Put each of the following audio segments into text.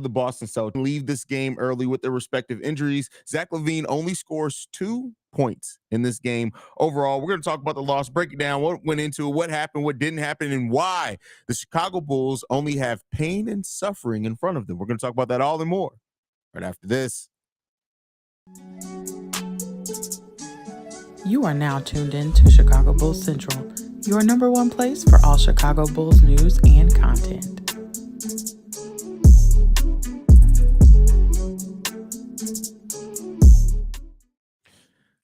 the Boston Celtics leave this game early with their respective injuries. Zach LaVine only scores 2 points in this game. Overall, we're going to talk about the loss, break it down, what went into it, what happened, what didn't happen, and why the Chicago Bulls only have pain and suffering in front of them. We're going to talk about that all and more right after this. You are now tuned in to Chicago Bulls Central, your number one place for all Chicago Bulls news and content.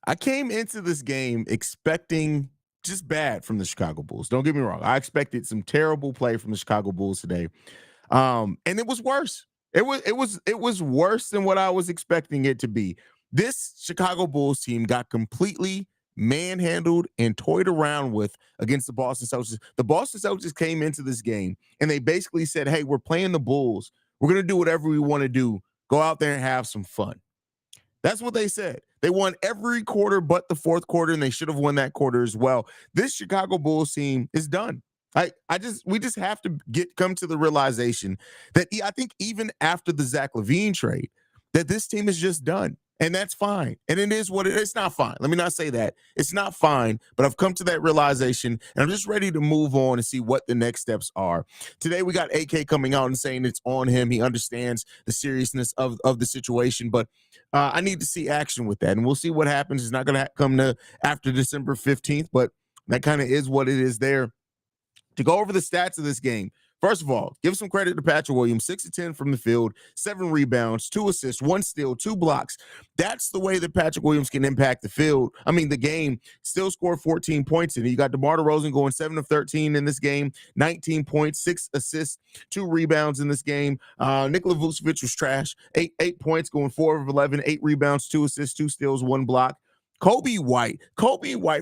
I came into this game expecting just bad from the Chicago Bulls. Don't get me wrong. I expected some terrible play from the Chicago Bulls today. And it was worse. It was worse than what I was expecting it to be. This Chicago Bulls team got completely manhandled and toyed around with against the Boston Celtics. The Boston Celtics came into this game and they basically said, hey, we're playing the Bulls. We're going to do whatever we want to do. Go out there and have some fun. That's what they said. They won every quarter but the fourth quarter, and they should have won that quarter as well. This Chicago Bulls team is done. We just have to come to the realization that I think even after the Zach LaVine trade, that this team is just done. And that's fine. And it is what it is. It's not fine. Let me not say that. It's not fine, but I've come to that realization, and I'm just ready to move on and see what the next steps are. Today, we got AK coming out and saying it's on him. He understands the seriousness of the situation, but I need to see action with that, and we'll see what happens. It's not going to come to after December 15th, but that kind of is what it is there. To go over the stats of this game, first of all, give some credit to Patrick Williams, 6 of 10 from the field, 7 rebounds, 2 assists, 1 steal, 2 blocks. That's the way that Patrick Williams can impact the game. Still scored 14 points in it. You got DeMar DeRozan going 7 of 13 in this game, 19 points, 6 assists, 2 rebounds in this game. Nikola Vucevic was trash, 8 points, going 4 of 11, 8 rebounds, 2 assists, 2 steals, 1 block. Kobe White,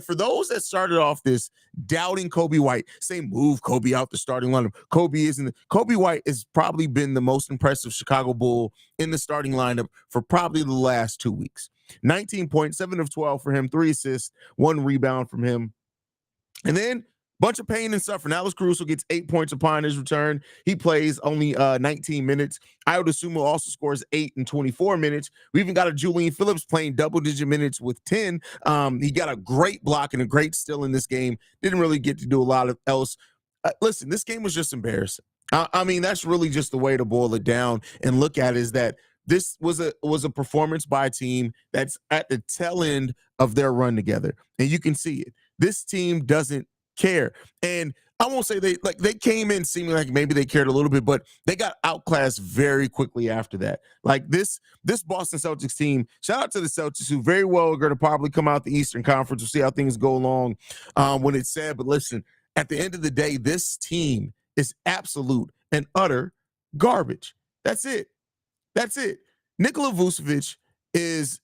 for those that started off this doubting Kobe White, say move Kobe out the starting lineup. Kobe White has probably been the most impressive Chicago Bull in the starting lineup for probably the last 2 weeks. 19 points, 7 of 12 for him, 3 assists, 1 rebound from him. And then bunch of pain and suffering. Alex Caruso gets 8 points upon his return. He plays only 19 minutes. Ayo Dosunmu also scores 8 in 24 minutes. We even got a Julian Phillips playing double-digit minutes with 10. He got a great block and a great steal in this game. Didn't really get to do a lot of else. Listen, this game was just embarrassing. I mean, that's really just the way to boil it down and look at it, is that this was a performance by a team that's at the tail end of their run together. And you can see it. This team doesn't care. And I won't say they came in seeming like maybe they cared a little bit, but they got outclassed very quickly after that. Like this Boston Celtics team, shout out to the Celtics, who very well are going to probably come out the Eastern Conference. We'll see how things go along when it's said. But listen, at the end of the day, this team is absolute and utter garbage. That's it. Nikola Vucevic is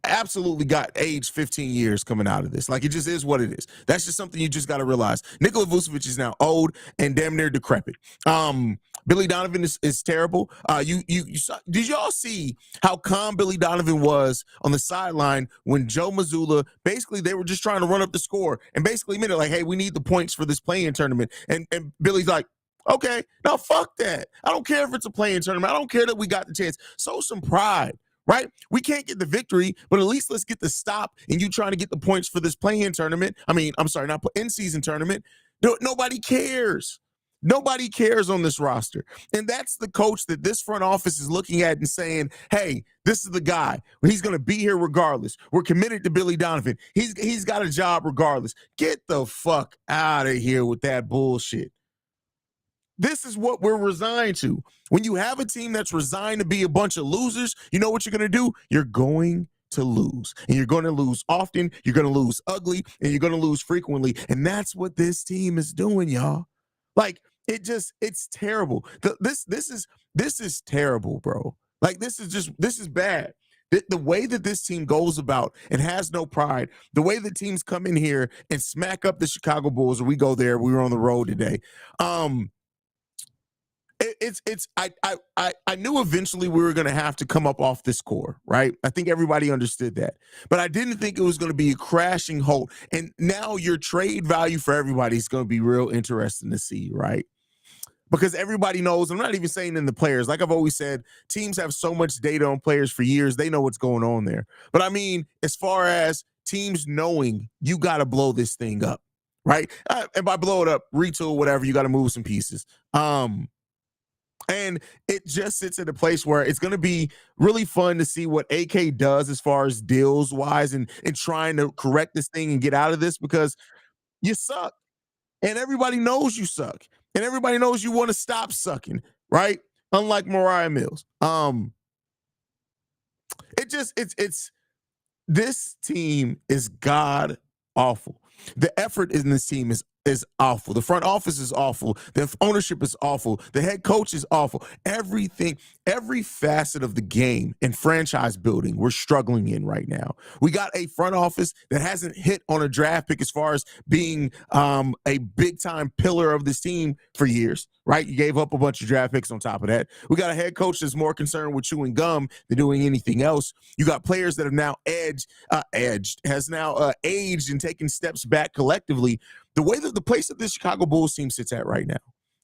absolutely got aged 15 years coming out of this. Like, it just is what it is. That's just something you just got to realize. Nikola Vucevic is now old and damn near decrepit. Billy Donovan is terrible. Did y'all see how calm Billy Donovan was on the sideline when Joe Mazzulla, basically they were just trying to run up the score and basically made it like, hey, we need the points for this play-in tournament. And Billy's like, okay, now fuck that. I don't care if it's a play-in tournament. I don't care that we got the chance. Show some pride. Right? We can't get the victory, but at least let's get the stop and you trying to get the points for this play-in tournament. I mean, I'm sorry, not in-season tournament. Nobody cares. Nobody cares on this roster. And that's the coach that this front office is looking at and saying, hey, this is the guy. He's going to be here regardless. We're committed to Billy Donovan. He's got a job regardless. Get the fuck out of here with that bullshit. This is what we're resigned to. When you have a team that's resigned to be a bunch of losers, you know what you're going to do? You're going to lose. And you're going to lose often. You're going to lose ugly. And you're going to lose frequently. And that's what this team is doing, y'all. Like, it's terrible. This is terrible, bro. Like, this is bad. The way that this team goes about and has no pride, the way that teams come in here and smack up the Chicago Bulls, or we go there, we were on the road today. I knew eventually we were going to have to come up off this core, right? I think everybody understood that. But I didn't think it was going to be a crashing halt. And now your trade value for everybody is going to be real interesting to see, right? because everybody knows. I'm not even saying in the players. Like I've always said, teams have so much data on players for years. They know what's going on there. But I mean, as far as teams knowing you got to blow this thing up, right? And by blow it up, retool, whatever, you got to move some pieces. And it just sits at a place where it's going to be really fun to see what AK does as far as deals wise and trying to correct this thing and get out of this, because you suck. And everybody knows you suck. And everybody knows you want to stop sucking, right? Unlike Mariah Mills. It's this team is god awful. The effort in this team is awful. The front office is awful. The ownership is awful. The head coach is awful. Everything, every facet of the game and franchise building, we're struggling in right now. We got a front office that hasn't hit on a draft pick as far as being a big time pillar of this team for years, right? You gave up a bunch of draft picks on top of that. We got a head coach that's more concerned with chewing gum than doing anything else. You got players that have now aged and taken steps back collectively. The way that the place that this Chicago Bulls team sits at right now,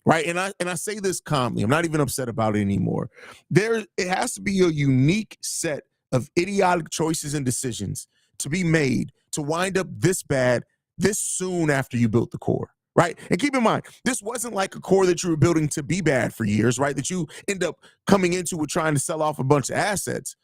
right? And I say this calmly. I'm not even upset about it anymore. It has to be a unique set of idiotic choices and decisions to be made to wind up this bad this soon after you built the core, right? And keep in mind, this wasn't like a core that you were building to be bad for years, right? That you end up coming into with trying to sell off a bunch of assets.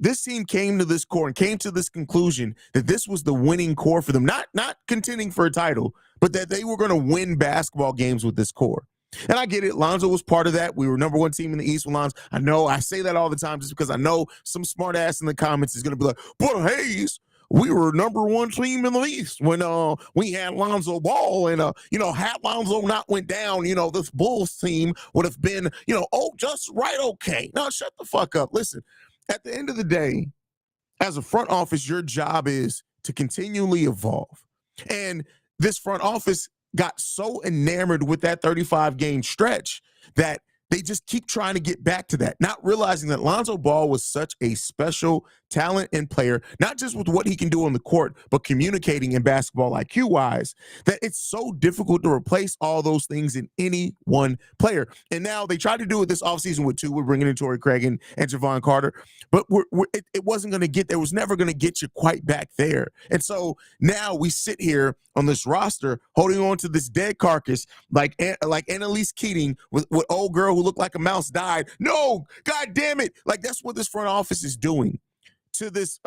This team came to this core and came to this conclusion that this was the winning core for them, not contending for a title, but that they were going to win basketball games with this core. And I get it. Lonzo was part of that. We were number one team in the East with Lonzo. I know I say that all the time just because I know some smart ass in the comments is going to be like, but Haize, we were number one team in the East when we had Lonzo Ball, and had Lonzo not went down, this Bulls team would have been, just right. Okay. No, shut the fuck up. Listen. At the end of the day, as a front office, your job is to continually evolve. And this front office got so enamored with that 35-game stretch that they just keep trying to get back to that, not realizing that Lonzo Ball was such a special talent and player, not just with what he can do on the court, but communicating in basketball IQ-wise, that it's so difficult to replace all those things in any one player. And now they tried to do it this offseason with two. We're bringing in Torrey Craig and Javon Carter, but it wasn't going to get there. It was never going to get you quite back there. And so now we sit here on this roster holding on to this dead carcass like Annalise Keating with old girl who looked like a mouse died. No, God damn it. Like, that's what this front office is doing to this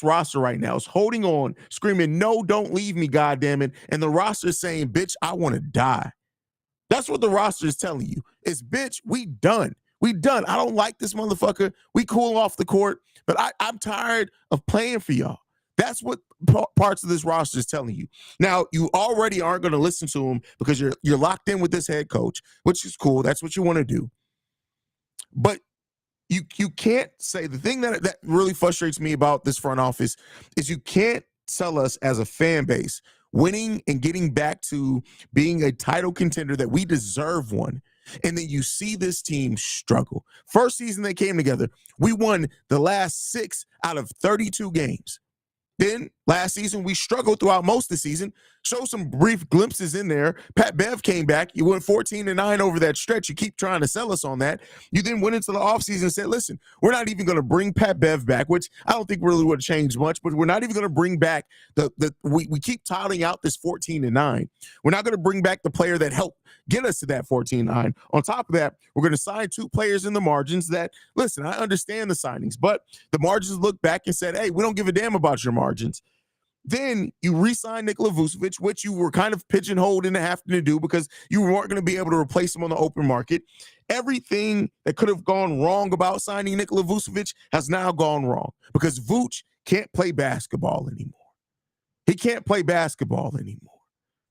roster right now. Is holding on, screaming, no, don't leave me, God damn it. And the roster is saying, bitch, I want to die. That's what the roster is telling you. Is, bitch, we done. We done. I don't like this motherfucker. We cool off the court, but I'm tired of playing for y'all. That's what parts of this roster is telling you. Now, you already aren't going to listen to him because you're locked in with this head coach, which is cool. That's what you want to do. But you can't say, the thing that really frustrates me about this front office is you can't tell us as a fan base winning and getting back to being a title contender that we deserve one. And then you see this team struggle. First season they came together, we won the last 6 out of 32 games. Then last season, we struggled throughout most of the season. Show some brief glimpses in there. Pat Bev came back. You went 14-9 over that stretch. You keep trying to sell us on that. You then went into the offseason and said, listen, we're not even going to bring Pat Bev back, which I don't think really would have changed much, but we're not even going to bring back we keep touting out this 14-9. We're not going to bring back the player that helped get us to that 14-9. On top of that, we're going to sign 2 players in the margins that, listen, I understand the signings, but the margins looked back and said, hey, we don't give a damn about your margins. Then you re-sign Nikola Vucevic, which you were kind of pigeonholed into having to do because you weren't going to be able to replace him on the open market. Everything that could have gone wrong about signing Nikola Vucevic has now gone wrong because Vooch can't play basketball anymore. He can't play basketball anymore.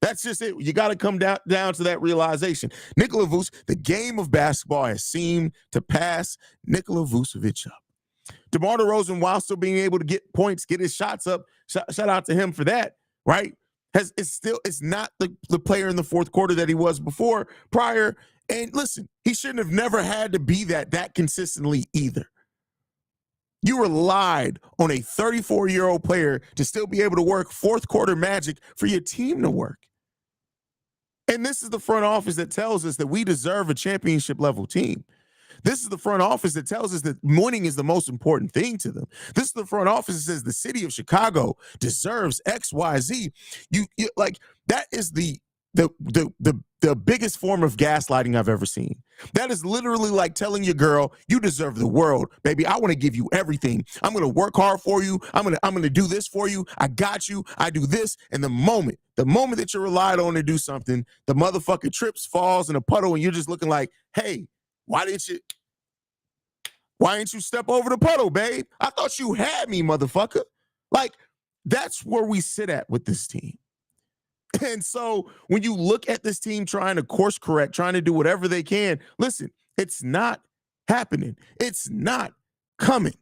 That's just it. You got to come down to that realization. Nikola Vucevic, the game of basketball has seemed to pass Nikola Vucevic up. DeMar DeRozan, while still being able to get points, get his shots up, shout out to him for that, right? It's not the player in the fourth quarter that he was prior. And listen, he shouldn't have never had to be that consistently either. You relied on a 34-year-old player to still be able to work fourth quarter magic for your team to work. And this is the front office that tells us that we deserve a championship level team. This is the front office that tells us that winning is the most important thing to them. This is the front office that says the city of Chicago deserves X, Y, Z. You like that is the biggest form of gaslighting I've ever seen. That is literally like telling your girl, you deserve the world, baby. I want to give you everything. I'm going to work hard for you. I'm going to do this for you. I got you. I do this. And the moment that you're relied on to do something, the motherfucker trips, falls in a puddle, and you're just looking like, hey, why didn't you step over the puddle, babe? I thought you had me, motherfucker. Like, that's where we sit at with this team. And so when you look at this team trying to course correct, trying to do whatever they can, listen, it's not happening. It's not coming.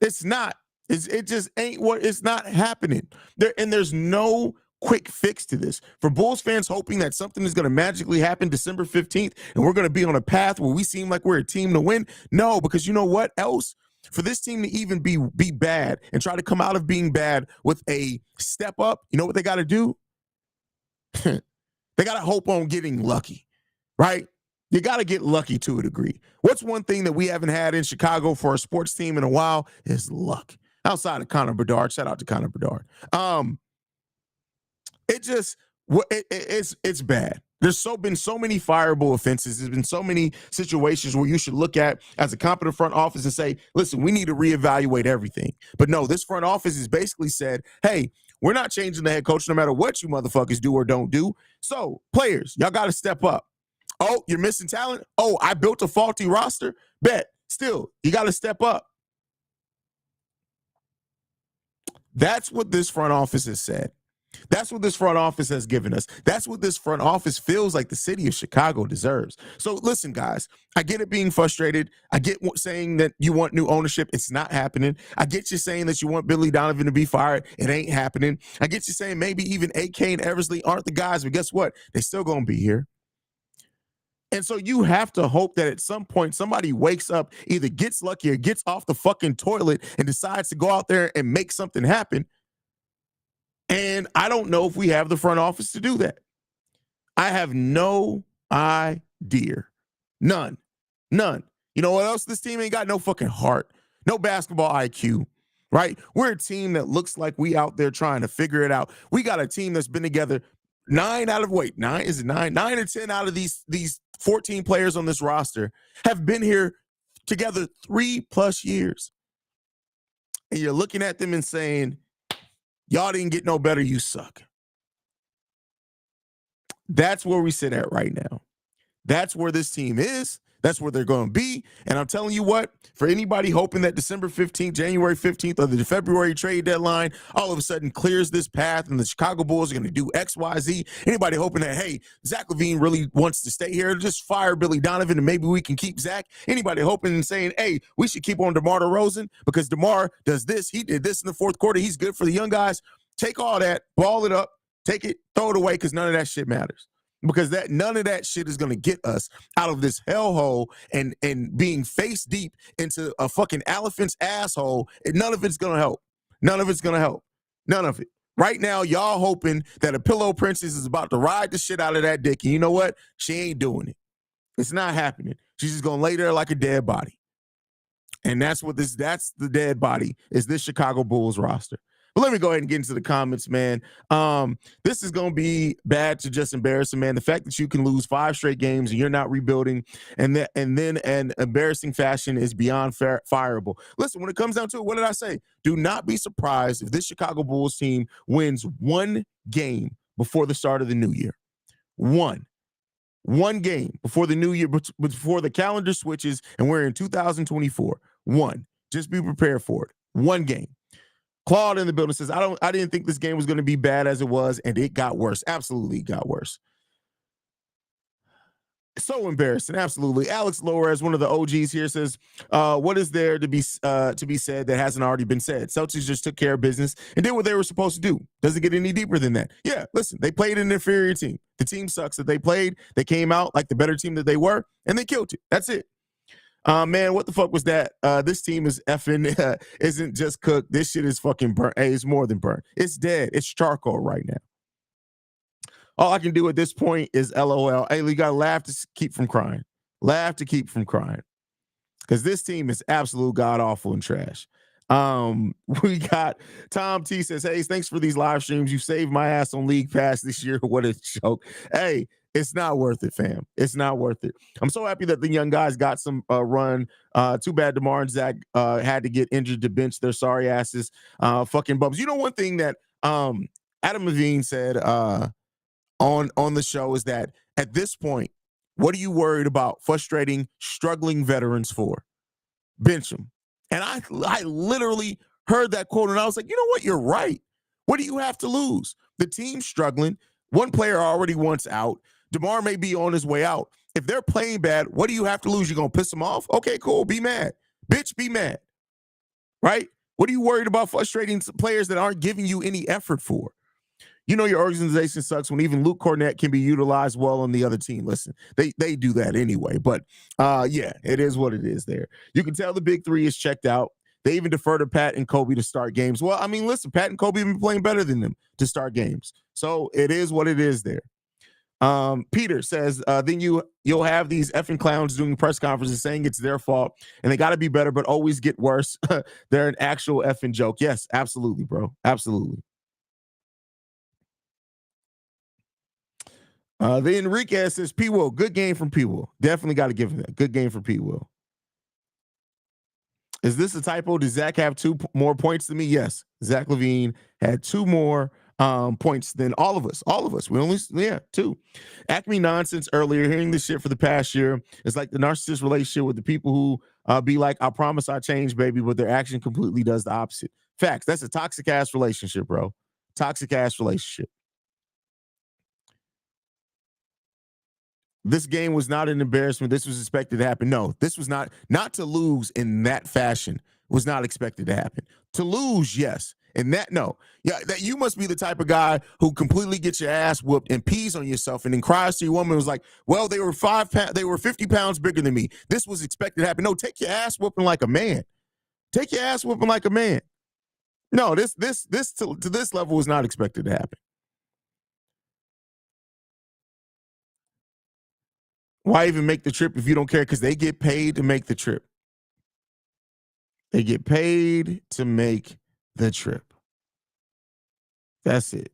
It's not. It just ain't what it's not happening. There's no quick fix to this. For Bulls fans hoping that something is going to magically happen December 15th and we're going to be on a path where we seem like we're a team to win. No, because you know what else? For this team to even be bad and try to come out of being bad with a step up, you know what they got to do? They got to hope on getting lucky, right? You got to get lucky to a degree. What's one thing that we haven't had in Chicago for a sports team in a while is luck. Outside of Connor Bedard, shout out to Connor Bedard. It's bad. There's been so many fireable offenses. There's been so many situations where you should look at as a competent front office and say, listen, we need to reevaluate everything. But no, this front office has basically said, hey, we're not changing the head coach no matter what you motherfuckers do or don't do. So players, y'all got to step up. Oh, you're missing talent? Oh, I built a faulty roster? Bet. Still, you got to step up. That's what this front office has said. That's what this front office has given us. That's what this front office feels like the city of Chicago deserves. So listen, guys, I get it being frustrated. I get saying that you want new ownership. It's not happening. I get you saying that you want Billy Donovan to be fired. It ain't happening. I get you saying maybe even AK and Eversley aren't the guys, but guess what? They're still going to be here. And so you have to hope that at some point somebody wakes up, either gets lucky or gets off the fucking toilet and decides to go out there and make something happen. And I don't know if we have the front office to do that. I have no idea. None. You know what else? This team ain't got no fucking heart, no basketball IQ, right? We're a team that looks like we out there trying to figure it out. We got a team that's been together 9 or 10 out of these 14 players on this roster have been here together 3+ years. And you're looking at them and saying, y'all didn't get no better, you suck. That's where we sit at right now. That's where this team is. That's where they're going to be. And I'm telling you what, for anybody hoping that December 15th, January 15th, or the February trade deadline all of a sudden clears this path and the Chicago Bulls are going to do X, Y, Z, anybody hoping that, hey, Zach LaVine really wants to stay here, just fire Billy Donovan and maybe we can keep Zach. Anybody hoping and saying, hey, we should keep on DeMar DeRozan because DeMar does this. He did this in the fourth quarter. He's good for the young guys. Take all that, ball it up, take it, throw it away because none of that shit matters. Because none of that shit is going to get us out of this hellhole and being face deep into a fucking elephant's asshole. And none of it's going to help. None of it's going to help. None of it. Right now, y'all hoping that a pillow princess is about to ride the shit out of that dick. And you know what? She ain't doing it. It's not happening. She's just going to lay there like a dead body. And that's the dead body is this Chicago Bulls roster. But let me go ahead and get into the comments, man. This is going to be bad to just embarrassing, man. The fact that you can lose 5 straight games and you're not rebuilding and then an embarrassing fashion is beyond fireable. Listen, when it comes down to it, what did I say? Do not be surprised if this Chicago Bulls team wins 1 game before the start of the new year. One game before the new year, before the calendar switches and we're in 2024. Just be prepared for it. 1 game. Claude in the building says, I didn't think this game was going to be bad as it was, and it got worse. Absolutely, it got worse. So embarrassing, absolutely. Alex Lores, one of the OGs here, says, what is there to be said that hasn't already been said? Celtics just took care of business and did what they were supposed to do. Doesn't get any deeper than that. Yeah, listen, they played an inferior team. The team sucks that they played. They came out like the better team that they were, and they killed it. That's it. Man, what the fuck was that? This team is effing isn't just cooked. This shit is fucking burnt. Hey, it's more than burnt. It's dead. It's charcoal right now. All I can do at this point is LOL. Hey, you gotta laugh to keep from crying. Laugh to keep from crying. Because this team is absolute god awful and trash. We got Tom T says, "Hey, thanks for these live streams. You saved my ass on League Pass this year. What a joke." Hey, it's not worth it, fam. It's not worth it. I'm so happy that the young guys got some run. Too bad DeMar and Zach had to get injured to bench their sorry asses. Fucking bums. You know, one thing that Adam Levine said on the show is that at this point, what are you worried about frustrating, struggling veterans for? Bench them. And I literally heard that quote and I was like, you know what? You're right. What do you have to lose? The team's struggling. One player already wants out. DeMar may be on his way out. If they're playing bad, what do you have to lose? You're going to piss them off? Okay, cool. Be mad. Bitch, be mad. Right? What are you worried about frustrating players that aren't giving you any effort for? You know your organization sucks when even Luke Cornett can be utilized well on the other team. Listen, they do that anyway. But yeah, it is what it is there. You can tell the big three is checked out. They even defer to Pat and Kobe to start games. Well, I mean, listen, Pat and Kobe have been playing better than them to start games. So it is what it is there. Peter says, then you'll have these effing clowns doing press conferences saying it's their fault and they got to be better, but always get worse. They're an actual effing joke. Yes, absolutely, bro. Absolutely. The Enriquez says, P. Will, good game from P. Will. Definitely got to give him that. Good game from P. Will. Is this a typo? Does Zach have two more points than me? Yes. Zach Levine had two more points than all of us. All of us. We only, two. Acme nonsense earlier. Hearing this shit for the past year is like the narcissist relationship with the people who be like, I promise I change, baby, but their action completely does the opposite. Facts. That's a toxic ass relationship, bro. Toxic ass relationship. This game was not an embarrassment. This was expected to happen. No, this was not to lose in that fashion was not expected to happen. To lose, yes. And that, no. Yeah, that you must be the type of guy who completely gets your ass whooped and pees on yourself and then cries to your woman and was like, well, they were 50 pounds bigger than me. This was expected to happen. No, take your ass whooping like a man. Take your ass whooping like a man. No, this to this level was not expected to happen. Why even make the trip if you don't care? Because they get paid to make the trip. They get paid to make the trip. That's it.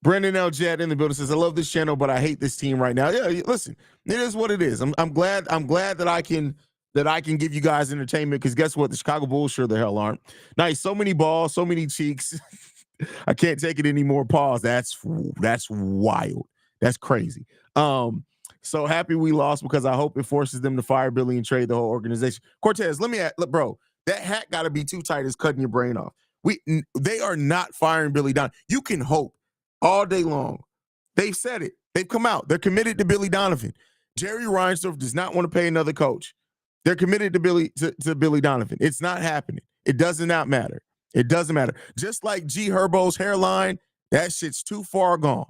Brendan L. Jett in the building says, I love this channel, but I hate this team right now. Yeah, listen, it is what it is. I'm glad that I can give you guys entertainment because guess what? The Chicago Bulls sure the hell aren't. Nice. So many balls, so many cheeks. I can't take it anymore. Pause. That's wild. That's crazy. So happy we lost because I hope it forces them to fire Billy and trade the whole organization. Cortez, look, bro, that hat got to be too tight as cutting your brain off. They are not firing Billy Donovan. You can hope all day long. They've said it. They've come out. They're committed to Billy Donovan. Jerry Reinsdorf does not want to pay another coach. They're committed to Billy Donovan. It's not happening. It does not matter. It doesn't matter. Just like G Herbo's hairline, that shit's too far gone.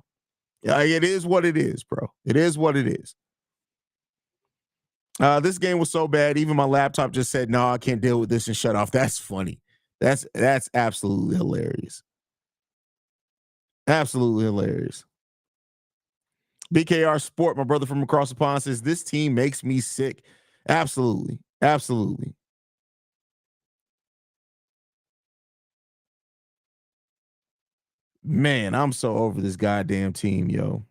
It is what it is, bro. It is what it is. This game was so bad, even my laptop just said, no, I can't deal with this and shut off. That's funny. That's absolutely hilarious. Absolutely hilarious. BKR Sport, my brother from across the pond, says, this team makes me sick. Absolutely. Absolutely. Man, I'm so over this goddamn team, yo.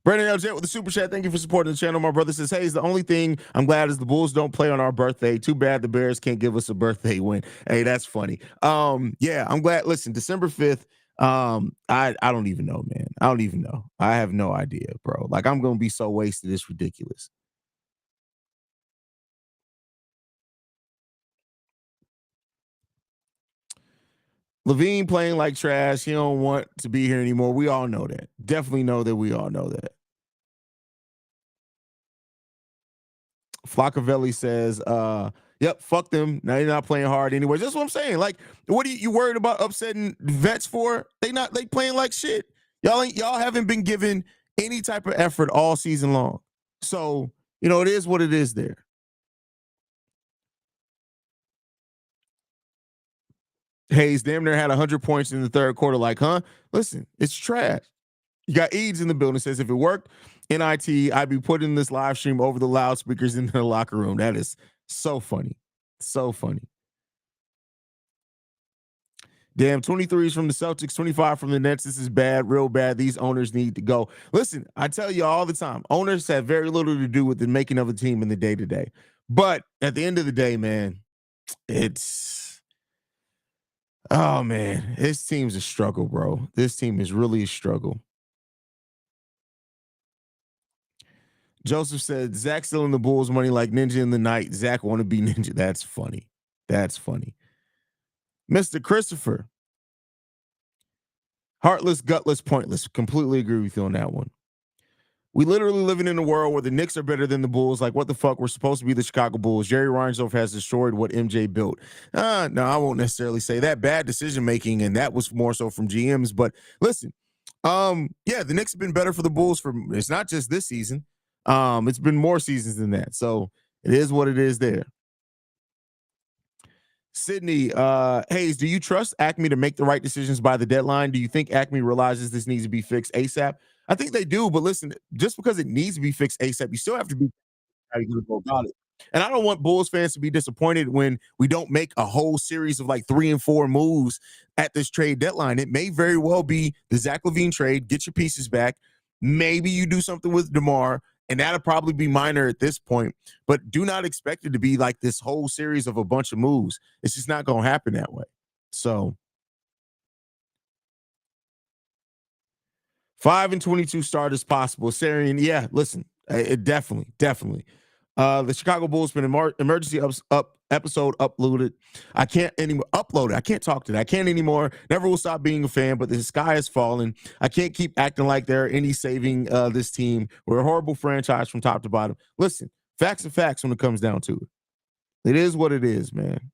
Brandon L. Jet with the super chat. Thank you for supporting the channel. My brother says, hey, the only thing I'm glad is the Bulls don't play on our birthday. Too bad the Bears can't give us a birthday win. Hey, that's funny. Yeah, I'm glad. Listen, December 5th. I don't even know, man. I don't even know. I have no idea, bro. Like, I'm gonna be so wasted. It's ridiculous. Levine playing like trash. He don't want to be here anymore. We all know that. Definitely know that. We all know that. Flaccavelli says, yep, fuck them. Now they're not playing hard anyway. That's what I'm saying. Like, what are you worried about upsetting vets for? They playing like shit. Y'all haven't been given any type of effort all season long. So, it is what it is there. Haize damn near had 100 points in the third quarter. Like, huh? Listen, it's trash. You got Eads in the building. Says if it worked in IT, I'd be putting this live stream over the loudspeakers in the locker room. That is so funny. So funny. Damn, 23s from the Celtics, 25 from the Nets. This is bad, real bad. These owners need to go. Listen, I tell you all the time, owners have very little to do with the making of a team in the day to day. But at the end of the day, man, it's oh man, this team's a struggle, bro. This team is really a struggle. Joseph said Zach still in the Bulls money like Ninja in the night. Zach want to be Ninja. That's funny. That's funny. Mr. Christopher, heartless, gutless, pointless. Completely agree with you on that one. We literally living in a world where the Knicks are better than the Bulls. Like, what the fuck? We're supposed to be the Chicago Bulls. Jerry Reinsdorf has destroyed what MJ built. No, I won't necessarily say that. Bad decision making, and that was more so from GMs. But listen, yeah, the Knicks have been better for the Bulls for it's not just this season. It's been more seasons than that. So it is what it is there. Sydney, Haize, do you trust Acme to make the right decisions by the deadline? Do you think Acme realizes this needs to be fixed ASAP? I think they do, but listen, just because it needs to be fixed ASAP, you still have to be how you gonna go about it. And I don't want Bulls fans to be disappointed when we don't make a whole series of like 3 and 4 moves at this trade deadline. It may very well be the Zach LaVine trade, get your pieces back. Maybe you do something with DeMar, and that'll probably be minor at this point. But do not expect it to be like this whole series of a bunch of moves. It's just not going to happen that way. So 5-22 start as possible. Sarian, yeah, listen, it definitely. The Chicago Bulls been emergency up episode uploaded. I can't anymore upload it. I can't talk to that. I can't anymore. Never will stop being a fan, but the sky is falling. I can't keep acting like there are any saving this team. We're a horrible franchise from top to bottom. Listen, facts are facts when it comes down to it. It is what it is, man.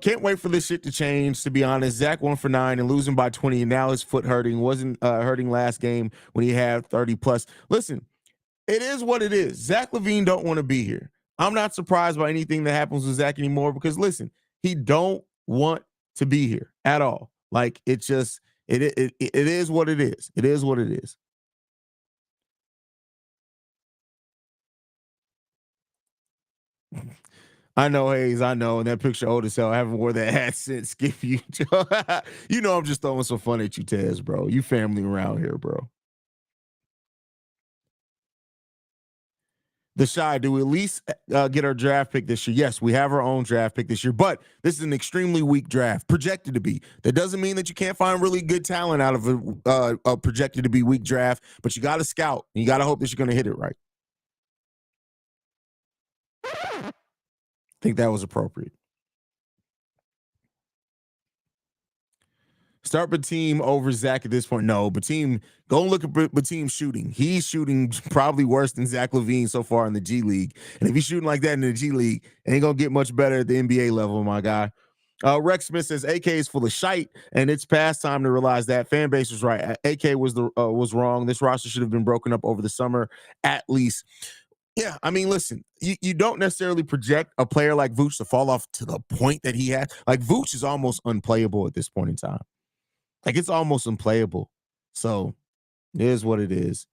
Can't wait for this shit to change. To be honest, Zach 1 for 9 and losing by 20, and now his foot hurting. Wasn't hurting last game when he had 30 plus. Listen, it is what it is. Zach LaVine don't want to be here. I'm not surprised by anything that happens with Zach anymore because listen, he don't want to be here at all. Like it just it is what it is. It is what it is. I know, Haize. I know. And that picture old as hell. I haven't wore that hat since Skip you. You know, I'm just throwing some fun at you, Tez, bro. You family around here, bro. The Shy, do we at least get our draft pick this year? Yes, we have our own draft pick this year, but this is an extremely weak draft, projected to be. That doesn't mean that you can't find really good talent out of a projected to be weak draft, but you got to scout and you got to hope that you're going to hit it right. I think that was appropriate. Start Bateem over Zach at this point. No, Bateem, go and look at Bateem shooting. He's shooting probably worse than Zach LaVine so far in the G League. And if he's shooting like that in the G League, it ain't going to get much better at the NBA level, my guy. Rex Smith says AK is full of shite, and it's past time to realize that fan base was right. AK was wrong. This roster should have been broken up over the summer, at least. Yeah, I mean, listen, you don't necessarily project a player like Vooch to fall off to the point that he had. Like Vooch is almost unplayable at this point in time. Like it's almost unplayable. So it is what it is.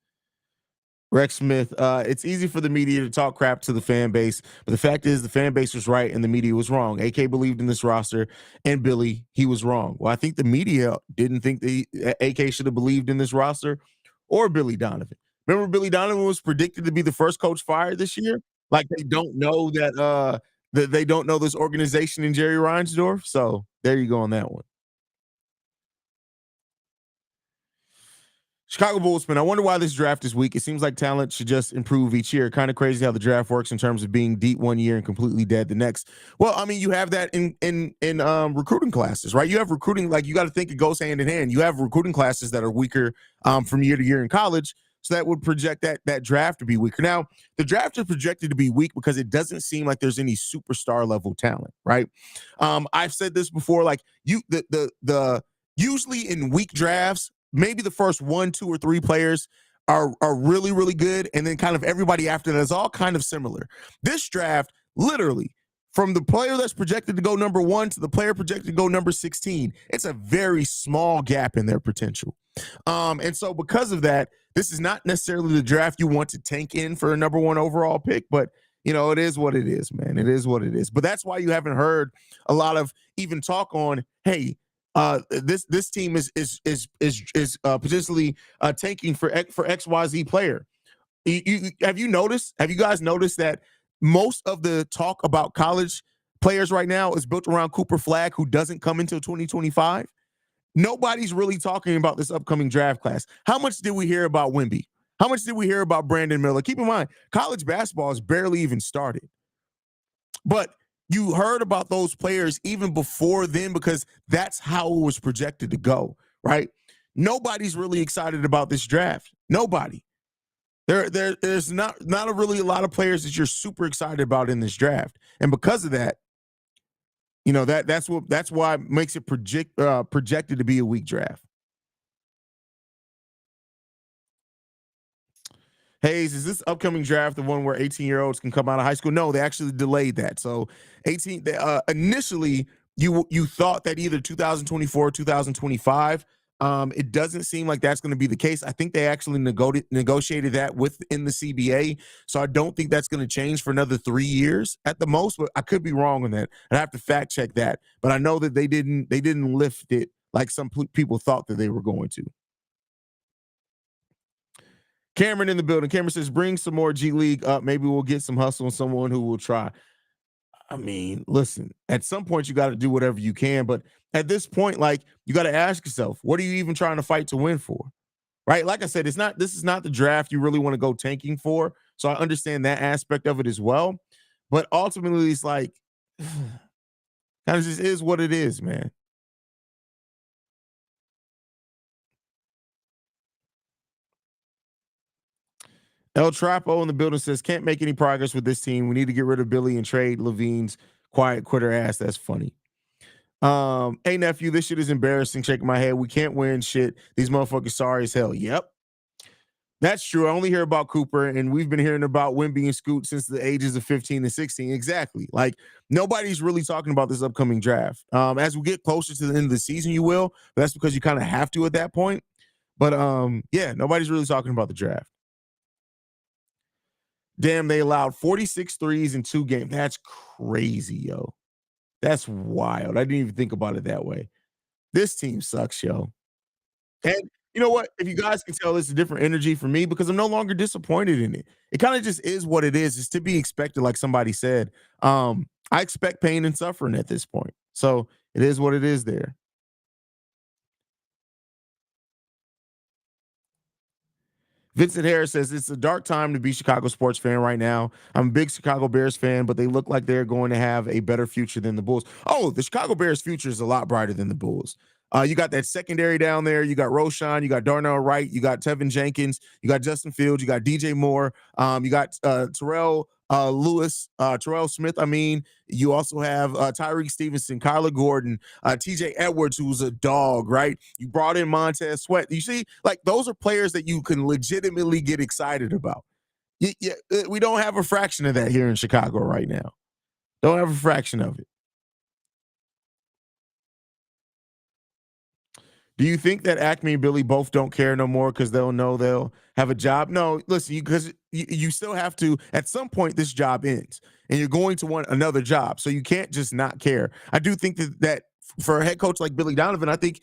Rex Smith, it's easy for the media to talk crap to the fan base, but the fact is the fan base was right and the media was wrong. AK believed in this roster, and Billy, he was wrong. Well, I think the media didn't think AK should have believed in this roster or Billy Donovan. Remember, Billy Donovan was predicted to be the first coach fired this year. Like they don't know that they don't know this organization in Jerry Reinsdorf. So there you go on that one. Chicago Bulls, man. I wonder why this draft is weak. It seems like talent should just improve each year. Kind of crazy how the draft works in terms of being deep one year and completely dead the next. Well, I mean, you have that in recruiting classes, right? You have recruiting, like you got to think it goes hand in hand. You have recruiting classes that are weaker from year to year in college, so that would project that draft to be weaker. Now, the draft is projected to be weak because it doesn't seem like there's any superstar level talent, right? I've said this before, like the usually in weak drafts, maybe the first 1, 2, or 3 players are really, really good, and then kind of everybody after that is all kind of similar. This draft, literally, from the player that's projected to go number 1 to the player projected to go number 16, it's a very small gap in their potential. And so because of that, this is not necessarily the draft you want to tank in for a number 1 overall pick, but it is what it is, man. It is what it is. But that's why you haven't heard a lot of even talk on, hey, this team is potentially tanking for XYZ player. Have you noticed? Have you guys noticed that most of the talk about college players right now is built around Cooper Flagg, who doesn't come until 2025? Nobody's really talking about this upcoming draft class. How much did we hear about Wemby? How much did we hear about Brandon Miller? Keep in mind, college basketball has barely even started. But you heard about those players even before then because that's how it was projected to go, right? Nobody's really excited about this draft. Nobody. There's not really a lot of players that you're super excited about in this draft. And because of that, that's why it makes it projected to be a weak draft. Haize, is this upcoming draft the one where 18-year-olds can come out of high school? No, they actually delayed that. So 18 initially you thought that either 2024 or 2025. It doesn't seem like that's going to be the case. I think they actually negotiated that within the CBA. So I don't think that's going to change for another 3 years at the most, but I could be wrong on that. I have to fact check that. But I know that they didn't lift it like some people thought that they were going to. Cameron in the building. Cameron says, bring some more G League up. Maybe we'll get some hustle on someone who will try. I mean, listen, at some point you got to do whatever you can. But at this point, like, you got to ask yourself, what are you even trying to fight to win for? Right? Like I said, this is not the draft you really want to go tanking for. So I understand that aspect of it as well. But ultimately, it's like, kind of just is what it is, man. El Trapo in the building says, can't make any progress with this team. We need to get rid of Billy and trade Levine's quiet quitter ass. That's funny. Hey nephew, this shit is embarrassing. Shaking my head. We can't win shit. These motherfuckers sorry as hell. Yep. That's true. I only hear about Cooper, and we've been hearing about Wemby and Scoot since the ages of 15 and 16. Exactly. Like, nobody's really talking about this upcoming draft. As we get closer to the end of the season, you will. But that's because you kind of have to at that point. But yeah, nobody's really talking about the draft. Damn, they allowed 46 threes in 2 games. That's crazy, yo. That's wild. I didn't even think about it that way. This team sucks, yo. And you know what? If you guys can tell, it's a different energy for me because I'm no longer disappointed in it. It kind of just is what it is. It's to be expected, like somebody said. I expect pain and suffering at this point. So it is what it is there. Vincent Harris says it's a dark time to be a Chicago sports fan right now. I'm a big Chicago Bears fan, but they look like they're going to have a better future than the Bulls. Oh, the Chicago Bears future is a lot brighter than the Bulls. You got that secondary down there. You got Roshan, you got Darnell Wright, you got Tevin Jenkins, you got Justin Fields, you got DJ Moore, you got Terrell Smith. I mean, you also have Tyreek Stevenson, Kyler Gordon, TJ Edwards, who's a dog, right? You brought in Montez Sweat. You see, like, those are players that you can legitimately get excited about. We don't have a fraction of that here in Chicago right now. Don't have a fraction of it. Do you think that Acme and Billy both don't care no more because they'll know they'll have a job? No, listen, because you still have to, at some point, this job ends and you're going to want another job. So you can't just not care. I do think that for a head coach like Billy Donovan, I think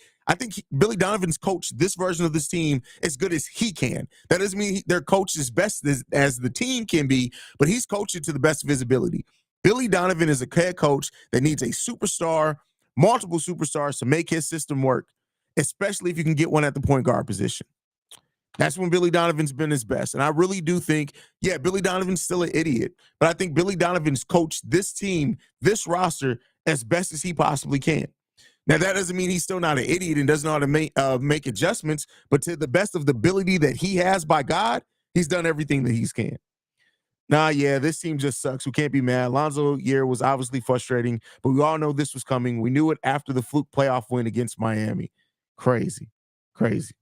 Billy Donovan's coached this version of this team as good as he can. That doesn't mean their coach is best as the team can be, but he's coached it to the best of his ability. Billy Donovan is a head coach that needs a superstar, multiple superstars to make his system work, especially if you can get one at the point guard position. That's when Billy Donovan's been his best. And I really do think, yeah, Billy Donovan's still an idiot, but I think Billy Donovan's coached this team, this roster, as best as he possibly can. Now, that doesn't mean he's still not an idiot and doesn't know how to make adjustments, but to the best of the ability that he has by God, he's done everything that he can. Nah, yeah, this team just sucks. We can't be mad. Lonzo year was obviously frustrating, but we all know this was coming. We knew it after the fluke playoff win against Miami. Crazy. Crazy.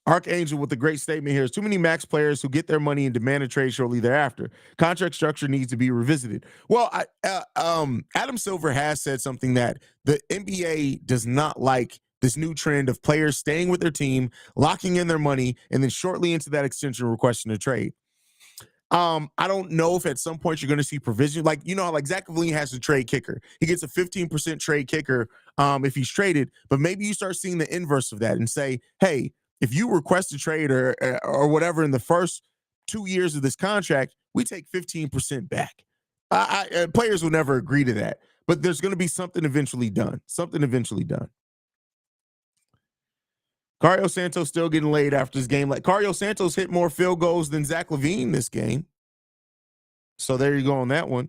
Archangel with a great statement here is too many max players who get their money and demand a trade shortly thereafter. Contract structure needs to be revisited. Well, Adam Silver has said something that the NBA does not like this new trend of players staying with their team, locking in their money, and then shortly into that extension requesting a trade. I don't know if at some point you're going to see provision, like like Zach LaVine has a trade kicker. He gets a 15% trade kicker if he's traded, but maybe you start seeing the inverse of that and say, hey, if you request a trade or whatever in the first 2 years of this contract, we take 15% back. Players will never agree to that, but there's going to be something eventually done. Something eventually done. Cario Santos still getting laid after this game. Like Cario Santos hit more field goals than Zach LaVine this game. So there you go on that one.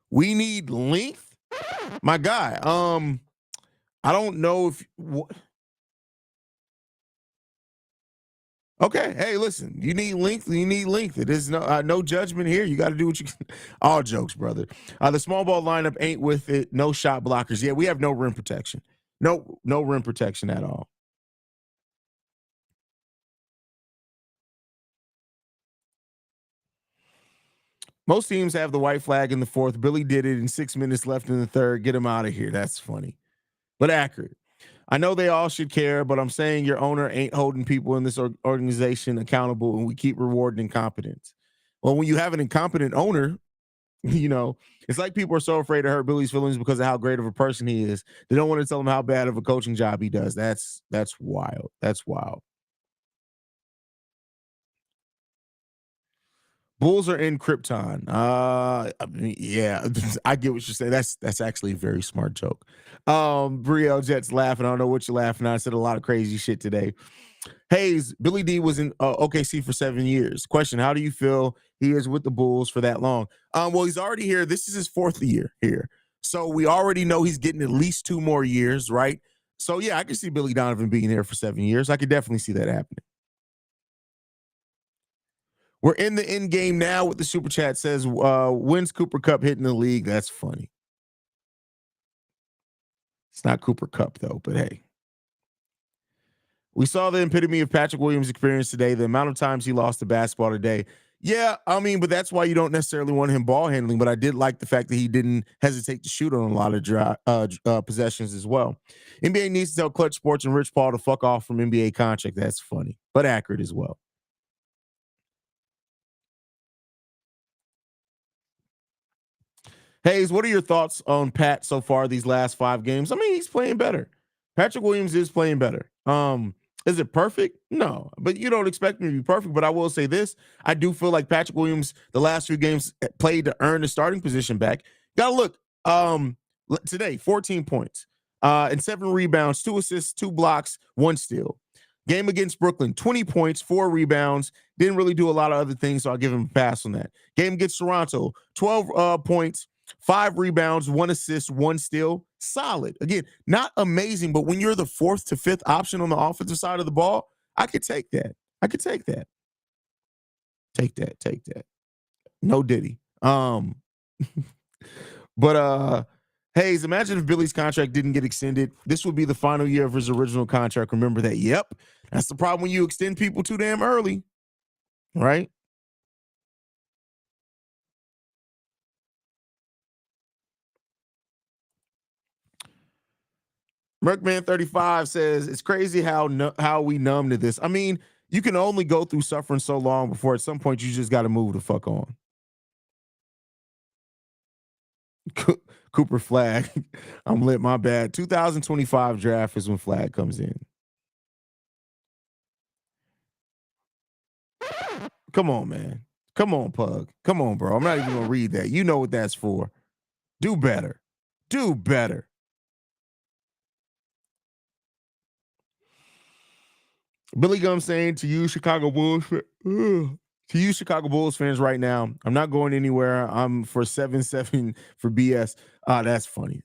We need length. My guy. I don't know if okay. Hey, listen, you need length. You need length. It is no judgment here. You got to do what you can. All jokes, brother. The small ball lineup ain't with it. No shot blockers. Yeah, we have no rim protection. No rim protection at all. Most teams have the white flag in the fourth. Billy did it in 6 minutes left in the third. Get him out of here. That's funny, but accurate. I know they all should care, but I'm saying your owner ain't holding people in this organization accountable, and we keep rewarding incompetence. Well, when you have an incompetent owner, it's like people are so afraid to hurt Billy's feelings because of how great of a person he is. They don't want to tell him how bad of a coaching job he does. That's wild. That's wild. Bulls are in Krypton. Yeah, I get what you're saying. That's actually a very smart joke. Brielle Jet's laughing. I don't know what you're laughing at. I said a lot of crazy shit today. Haize, Billy D was in OKC for 7 years. Question: how do you feel he is with the Bulls for that long? Well, he's already here. This is his 4th year here, so we already know he's getting at least 2 more years, right? So yeah, I can see Billy Donovan being here for 7 years. I could definitely see that happening. We're in the end game now with the super chat says, when's Cooper Cup hitting the league? That's funny. It's not Cooper Cup though, but hey. We saw the epitome of Patrick Williams' experience today, the amount of times he lost the basketball today. Yeah, I mean, but that's why you don't necessarily want him ball handling. But I did like the fact that he didn't hesitate to shoot on a lot of possessions as well. NBA needs to tell Clutch Sports and Rich Paul to fuck off from NBA contract. That's funny, but accurate as well. Haize, what are your thoughts on Pat so far these last 5 games? I mean, he's playing better. Patrick Williams is playing better. Is it perfect? No, but you don't expect me to be perfect. But I will say this: I do feel like Patrick Williams, the last few games played to earn the starting position back. Gotta look. Today, 14 points, and 7 rebounds, 2 assists, 2 blocks, 1 steal. Game against Brooklyn, 20 points, 4 rebounds. Didn't really do a lot of other things, so I'll give him a pass on that. Game against Toronto, 12 points, 5 rebounds, 1 assist, 1 steal. Solid. Again, not amazing, but when you're the 4th to 5th option on the offensive side of the ball, I could take that. I could take that. Take that. No Diddy. But Haize, imagine if Billy's contract didn't get extended. This would be the final year of his original contract. Remember that. Yep. That's the problem when you extend people too damn early. Right? Merkman35 says it's crazy how we numb to this. I mean, you can only go through suffering so long before at some point you just got to move the fuck on. Cooper Flag. I'm lit. My bad. 2025 draft is when Flag comes in. Come on, man. Come on, Pug. Come on, bro. I'm not even going to read that. You know what that's for. Do better. Do better. Billy Gum saying to you, Chicago Bulls, fans right now, I'm not going anywhere. I'm for 7-7 for BS. That's funny.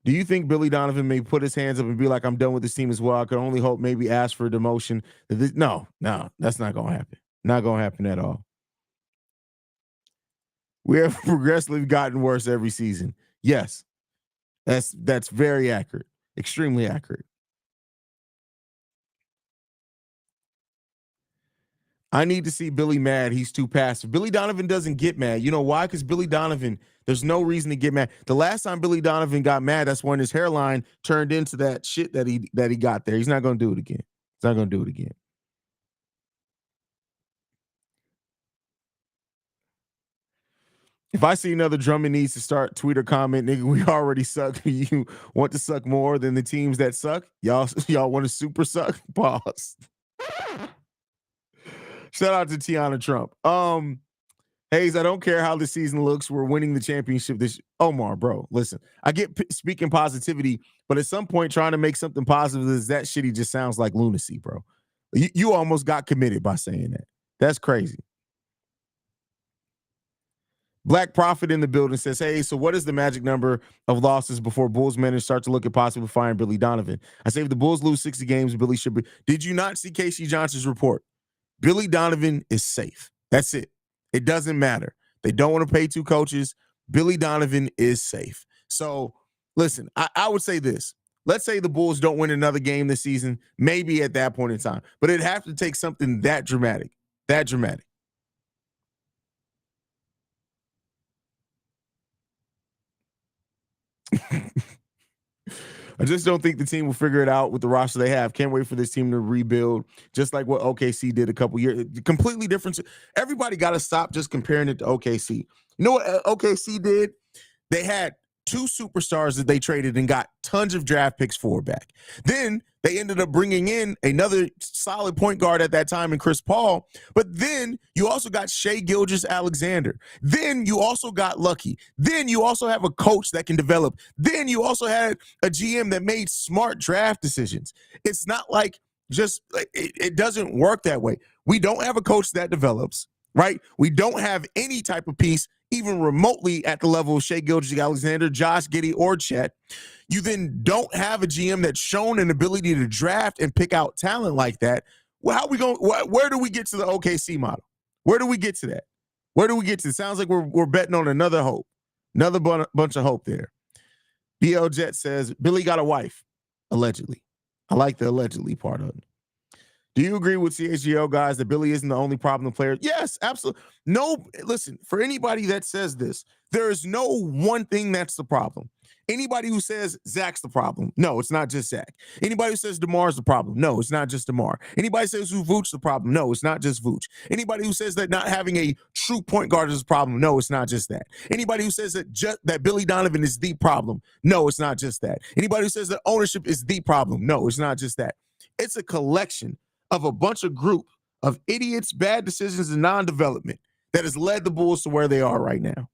Do you think Billy Donovan may put his hands up and be like, I'm done with this team as well? I could only hope maybe ask for a demotion. No, that's not going to happen. Not going to happen at all. We have progressively gotten worse every season. Yes, that's very accurate. Extremely accurate. I need to see Billy mad. He's too passive. Billy Donovan doesn't get mad. You know why? Because Billy Donovan, there's no reason to get mad. The last time Billy Donovan got mad, that's when his hairline turned into that shit that he got there. He's not going to do it again. He's not going to do it again. If I see another Drummond needs to start, tweet or comment, nigga, we already suck. You want to suck more than the teams that suck? Y'all want to super suck? Pause. Shout out to Tiana Trump. Haize, I don't care how the season looks. We're winning the championship this Omar, bro. Listen, I get speaking positivity, but at some point trying to make something positive is that shitty just sounds like lunacy, bro. You almost got committed by saying that. That's crazy. Black Prophet in the building says, hey, so what is the magic number of losses before Bulls managers start to look at possibly firing Billy Donovan? I say if the Bulls lose 60 games, Billy should be. Did you not see Casey Johnson's report? Billy Donovan is safe. That's it. It doesn't matter. They don't want to pay two coaches. Billy Donovan is safe. So listen, I would say this. Let's say the Bulls don't win another game this season, maybe at that point in time. But it'd have to take something that dramatic. That dramatic. I just don't think the team will figure it out with the roster they have. Can't wait for this team to rebuild, just like what OKC did a couple years. Completely different. Everybody got to stop just comparing it to OKC. You know what OKC did? They had two superstars that they traded and got tons of draft picks for back. Then they ended up bringing in another solid point guard at that time in Chris Paul. But then you also got Shai Gilgeous-Alexander. Then you also got lucky. Then you also have a coach that can develop. Then you also had a GM that made smart draft decisions. It's not like just it doesn't work that way. We don't have a coach that develops, right? We don't have any type of piece even remotely at the level of Shai Gilgeous-Alexander, Josh Giddey, or Chet. You then don't have a GM that's shown an ability to draft and pick out talent like that. Well, how we going? Where do we get to the OKC model? Where do we get to that? Where do we get to? It sounds like we're betting on another hope, another bunch of hope there. BL Jet says Billy got a wife, allegedly. I like the allegedly part of it. Do you agree with CHGO guys that Billy isn't the only problem player? Yes, absolutely. No, listen, for anybody that says this, there is no one thing that's the problem. Anybody who says Zach's the problem, no, it's not just Zach. Anybody who says DeMar's the problem, no, it's not just DeMar. Anybody who says Vooch's the problem, no, it's not just Vooch. Anybody who says that not having a true point guard is a problem, no, it's not just that. Anybody who says that Billy Donovan is the problem, no, it's not just that. Anybody who says that ownership is the problem, no, it's not just that. It's a collection of a bunch of group of idiots, bad decisions, and non-development that has led the Bulls to where they are right now.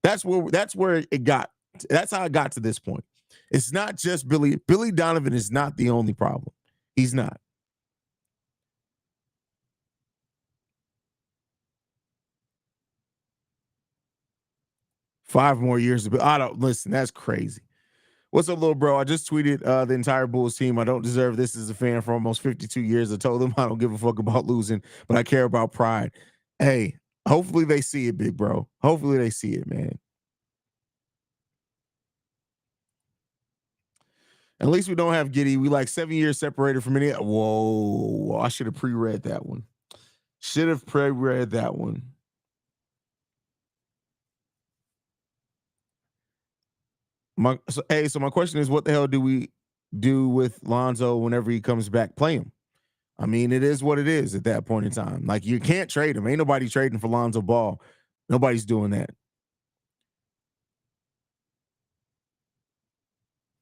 That's where it got. That's how it got to this point. It's not just Billy. Billy Donovan is not the only problem. He's not. Five more years. I don't listen. That's crazy. What's up, little bro? I just tweeted the entire Bulls team. I don't deserve this as a fan for almost 52 years. I told them I don't give a fuck about losing, but I care about pride. Hey, hopefully they see it, big bro. Hopefully they see it, man. At least we don't have Giddey. We like 7 years separated from any. Whoa, I should have pre-read that one. Should have pre-read that one. So my question is, what the hell do we do with Lonzo whenever he comes back? Play him. I mean, it is what it is at that point in time. Like, you can't trade him. Ain't nobody trading for Lonzo Ball. Nobody's doing that.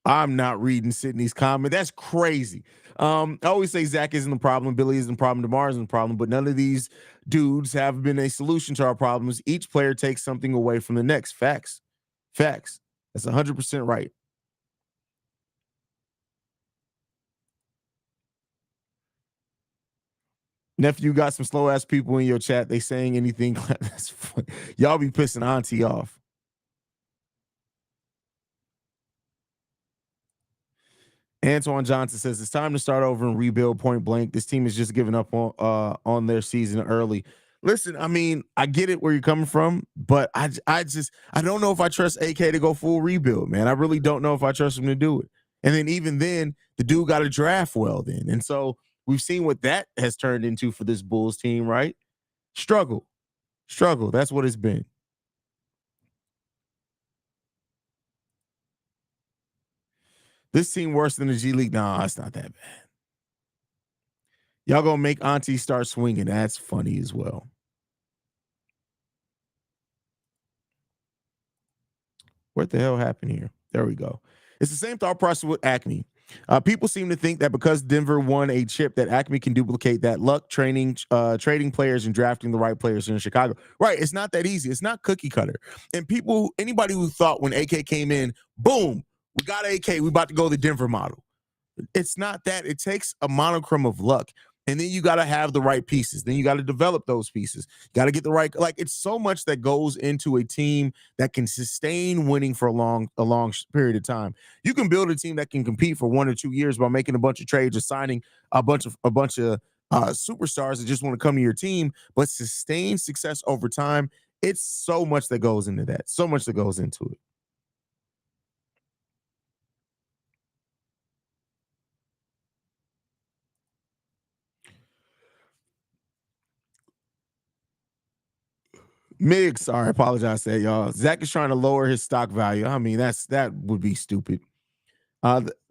I'm not reading Sydney's comment. That's crazy. I always say Zach isn't the problem, Billy isn't the problem, DeMar isn't the problem, but none of these dudes have been a solution to our problems. Each player takes something away from the next. Facts. Facts. That's 100% right. Nephew, got some slow ass people in your chat. They saying anything. That's funny. Y'all be pissing Auntie off. Antoine Johnson says it's time to start over and rebuild point blank. This team is just giving up on their season early. Listen, I mean, I get it where you're coming from, but I don't know if I trust AK to go full rebuild, man. I really don't know if I trust him to do it. And then even then, the dude got to draft well then. And so we've seen what that has turned into for this Bulls team, right? Struggle. That's what it's been. This team worse than the G League? Nah, it's not that bad. Y'all gonna make Auntie start swinging. That's funny as well. What the hell happened here? There we go. It's the same thought process with Acme. People seem to think that because Denver won a chip, that Acme can duplicate that luck, trading players and drafting the right players in Chicago. Right? It's not that easy. It's not cookie cutter. And anybody who thought when AK came in, boom, we got AK, we about to go the Denver model. It's not that. It takes a monochrome of luck. And then you got to have the right pieces. Then you got to develop those pieces. Got to get the right, like it's so much that goes into a team that can sustain winning for a long period of time. You can build a team that can compete for 1 or 2 years by making a bunch of trades or signing a bunch of superstars that just want to come to your team, but sustain success over time. It's so much that goes into that. So much that goes into it. Mig, sorry, I apologize to that, y'all. Zach is trying to lower his stock value. I mean, that would be stupid.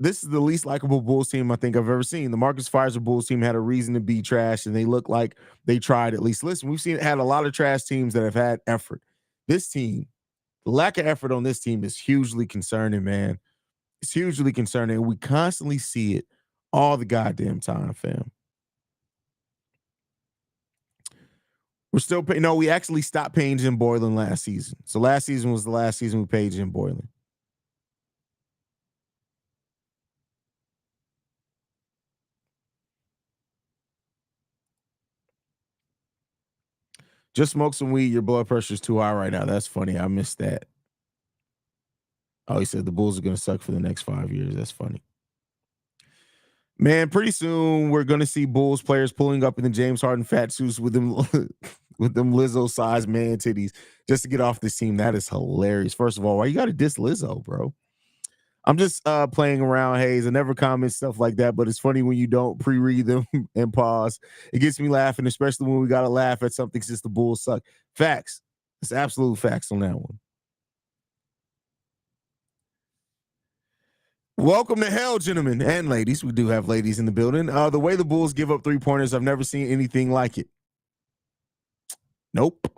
This is the least likable Bulls team I think I've ever seen. The Marcus Fizer Bulls team had a reason to be trash, and they look like they tried at least. Listen, we've had a lot of trash teams that have had effort. This team, the lack of effort on this team is hugely concerning, man. It's hugely concerning. We constantly see it all the goddamn time, fam. We're still paying. No, we actually stopped paying Jim Boylan last season. So last season was the last season we paid Jim Boylan. Just smoke some weed. Your blood pressure is too high right now. That's funny. I missed that. Oh, he said the Bulls are going to suck for the next 5 years. That's funny. Man, pretty soon we're going to see Bulls players pulling up in the James Harden fat suits with them with them Lizzo-sized man titties just to get off this team. That is hilarious. First of all, why you got to diss Lizzo, bro? I'm just playing around, Haize. I never comment stuff like that, but it's funny when you don't pre-read them and pause. It gets me laughing, especially when we got to laugh at something since the Bulls suck. Facts. It's absolute facts on that one. Welcome to hell, gentlemen and ladies. We do have ladies in the building. The way the Bulls give up three-pointers, I've never seen anything like it. Nope.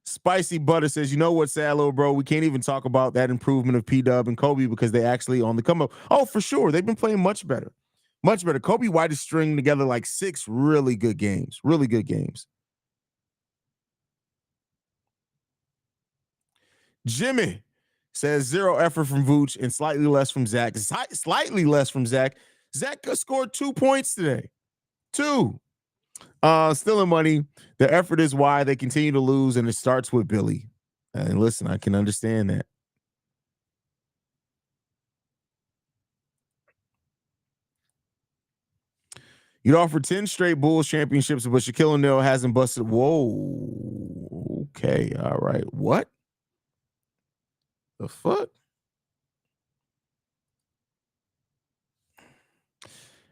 Spicy Butter says, you know what, sad little bro? We can't even talk about that improvement of P-Dub and Kobe because they actually on the come up. Oh, for sure. They've been playing much better. Much better. Kobe White is stringing together like 6 really good games. Really good games. Jimmy says 0 effort from Vooch and slightly less from Zach. Slightly less from Zach. Zach scored 2 points today. 2. Still in money. The effort is why they continue to lose, and it starts with Billy. And listen, I can understand that. You'd offer 10 straight Bulls championships, but Shaquille O'Neal hasn't busted. Whoa. Okay. All right. What? The fuck?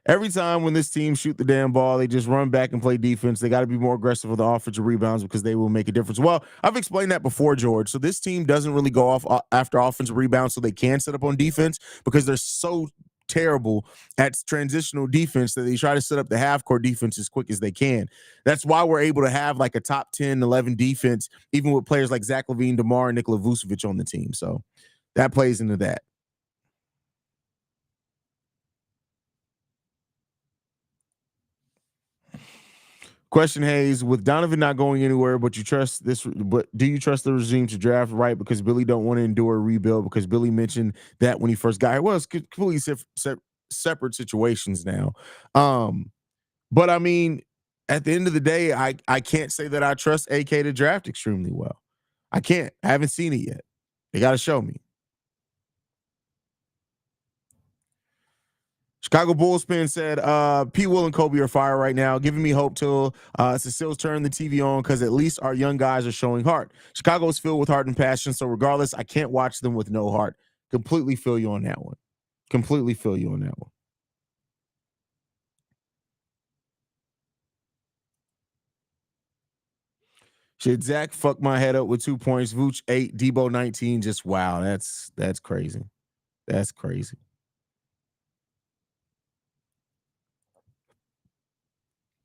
Every time when this team shoot the damn ball, they just run back and play defense. They got to be more aggressive with the offensive rebounds because they will make a difference. Well, I've explained that before, George. So this team doesn't really go off after offensive rebounds so they can set up on defense because they're so terrible at transitional defense that they try to set up the half-court defense as quick as they can. That's why we're able to have like a top 10, 11 defense, even with players like Zach LaVine, DeMar, and Nikola Vucevic on the team. So that plays into that. Question, Haize, with Donovan not going anywhere, but do you trust the regime to draft right because Billy don't want to endure a rebuild because Billy mentioned that when he first got here? Well, it's completely separate situations now. But I mean, at the end of the day, I can't say that I trust AK to draft extremely well. I can't. I haven't seen it yet. They got to show me. Chicago Bulls fan said, P. Will and Kobe are fire right now, giving me hope till Cecile's turn the TV on because at least our young guys are showing heart. Chicago is filled with heart and passion, so regardless, I can't watch them with no heart. Completely feel you on that one. Completely feel you on that one. Should Zach fuck my head up with 2 points? Vooch 8, Debo 19. Just wow. That's crazy. That's crazy.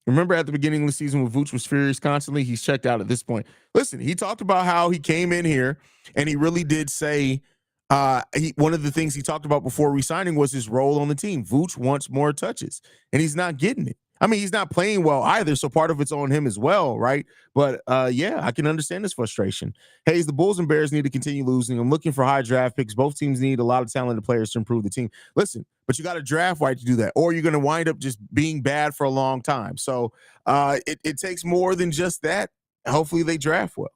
Remember at the beginning of the season when Vooch was furious constantly? He's checked out at this point. Listen, he talked about how he came in here and he really did say one of the things he talked about before resigning was his role on the team. Vooch wants more touches and he's not getting it. I mean, he's not playing well either, so part of it's on him as well, right? But yeah, I can understand this frustration. Haize, the Bulls and Bears need to continue losing. I'm looking for high draft picks. Both teams need a lot of talented players to improve the team. Listen, but you got to draft right to do that, or you're going to wind up just being bad for a long time. So it takes more than just that. Hopefully they draft well.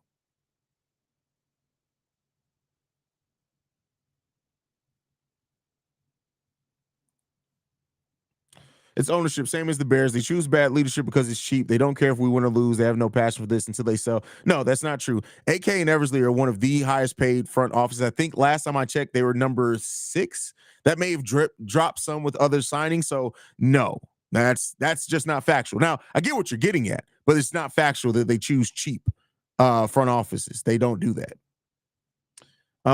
It's ownership, same as the Bears. They choose bad leadership because it's cheap. They don't care if we win or lose. They have no passion for this until they sell. No, that's not true. AK and Eversley are one of the highest paid front offices. I think last time I checked, they were number 6. That may have dropped some with other signings. So no, that's just not factual. Now I get what you're getting at, but it's not factual that they choose cheap front offices. They don't do that.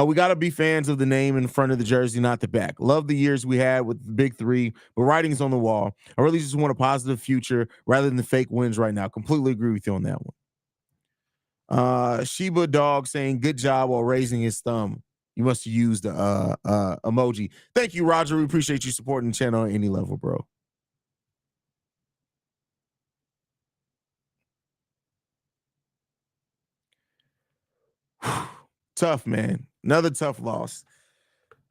We got to be fans of the name in front of the jersey, not the back. Love the years we had with the big 3, but writing's on the wall. I really just want a positive future rather than the fake wins right now. Completely agree with you on that one. Sheba Dog saying good job while raising his thumb. You must have used the emoji. Thank you, Roger. We appreciate you supporting the channel on any level, bro. Tough, man. Another tough loss.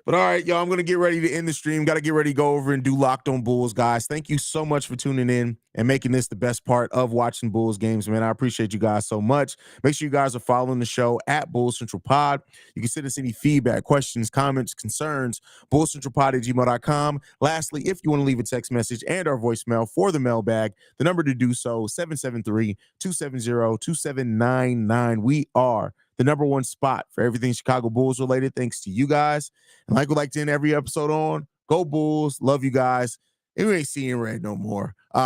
But all right, y'all, I'm going to get ready to end the stream. Got to get ready to go over and do Locked on Bulls, guys. Thank you so much for tuning in and making this the best part of watching Bulls games, man. I appreciate you guys so much. Make sure you guys are following the show at Bulls Central Pod. You can send us any feedback, questions, comments, concerns, bullscentralpod@gmail.com. Lastly, if you want to leave a text message and our voicemail for the mailbag, the number to do so, 773-270-2799. We are the number one spot for everything Chicago Bulls related, thanks to you guys. And like we like to end every episode on, go Bulls. Love you guys. And we ain't seeing red no more.